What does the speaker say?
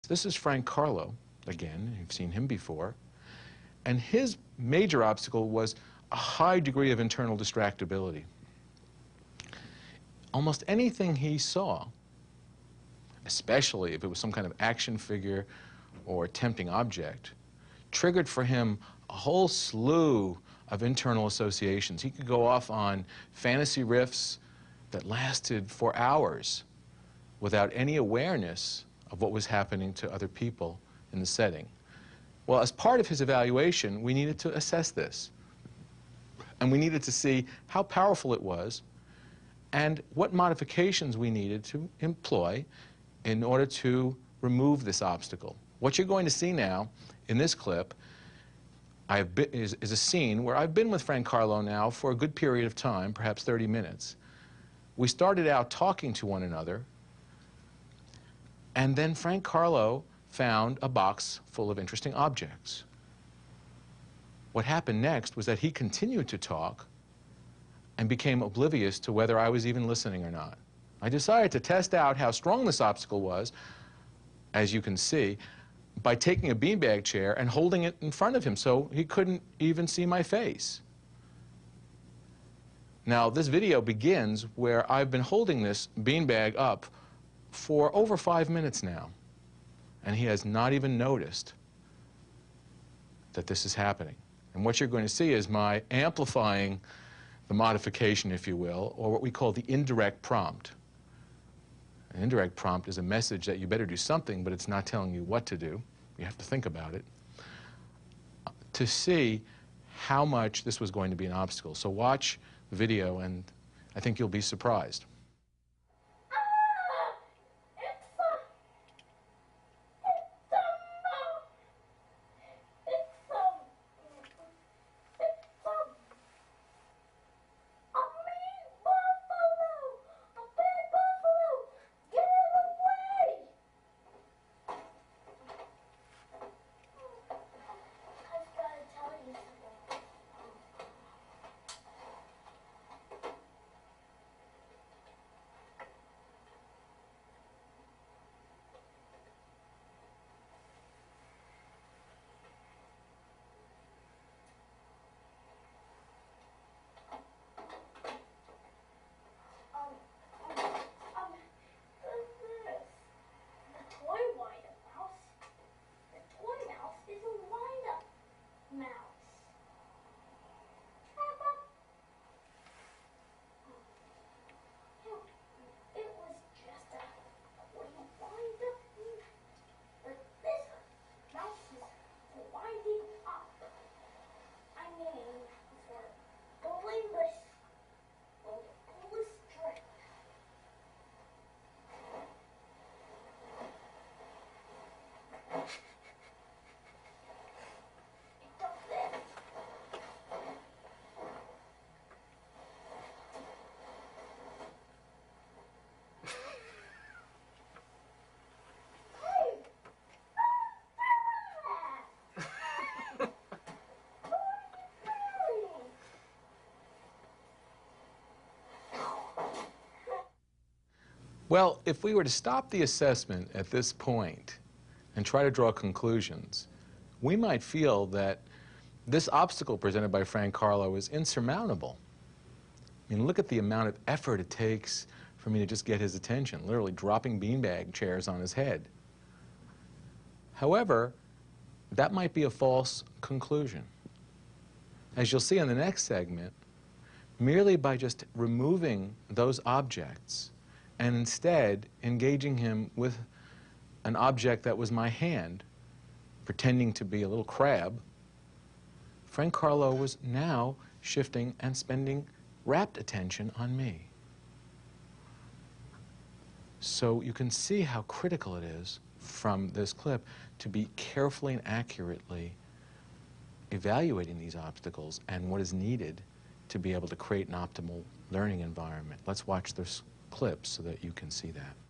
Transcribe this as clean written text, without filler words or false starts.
This is Frank Carlo, again, you've seen him before, and his major obstacle was a high degree of internal distractibility. Almost anything he saw, especially if it was some kind of action figure or tempting object, triggered for him a whole slew of internal associations. He could go off on fantasy riffs that lasted for hours without any awareness of what was happening to other people in the setting. Well, as part of his evaluation, we needed to assess this. And we needed to see how powerful it was and what modifications we needed to employ in order to remove this obstacle. What you're going to see now in this clip is a scene where I've been with Frank Carlo now for a good period of time, perhaps 30 minutes. We started out talking to one another, and then Frank Carlo found a box full of interesting objects. What happened next was that he continued to talk and became oblivious to whether I was even listening or not. I decided to test out how strong this obstacle was, as you can see, by taking a beanbag chair and holding it in front of him so he couldn't even see my face. Now, this video begins where I've been holding this beanbag up for over 5 minutes now, and he has not even noticed that this is happening. And what you're going to see is my amplifying the modification, if you will, or what we call the indirect prompt. An indirect prompt is a message that you better do something, but it's not telling you what to do. You have to think about it, to see how much this was going to be an obstacle. So watch the video, and I think you'll be surprised. Well, if we were to stop the assessment at this point and try to draw conclusions, we might feel that this obstacle presented by Frank Carlo is insurmountable. I mean, look at the amount of effort it takes for me to just get his attention, literally dropping beanbag chairs on his head. However, that might be a false conclusion. As you'll see in the next segment, merely by just removing those objects and instead engaging him with an object that was my hand, pretending to be a little crab, Frank Carlo was now shifting and spending rapt attention on me. So you can see how critical it is from this clip to be carefully and accurately evaluating these obstacles and what is needed to be able to create an optimal learning environment. Let's watch this clip so that you can see that.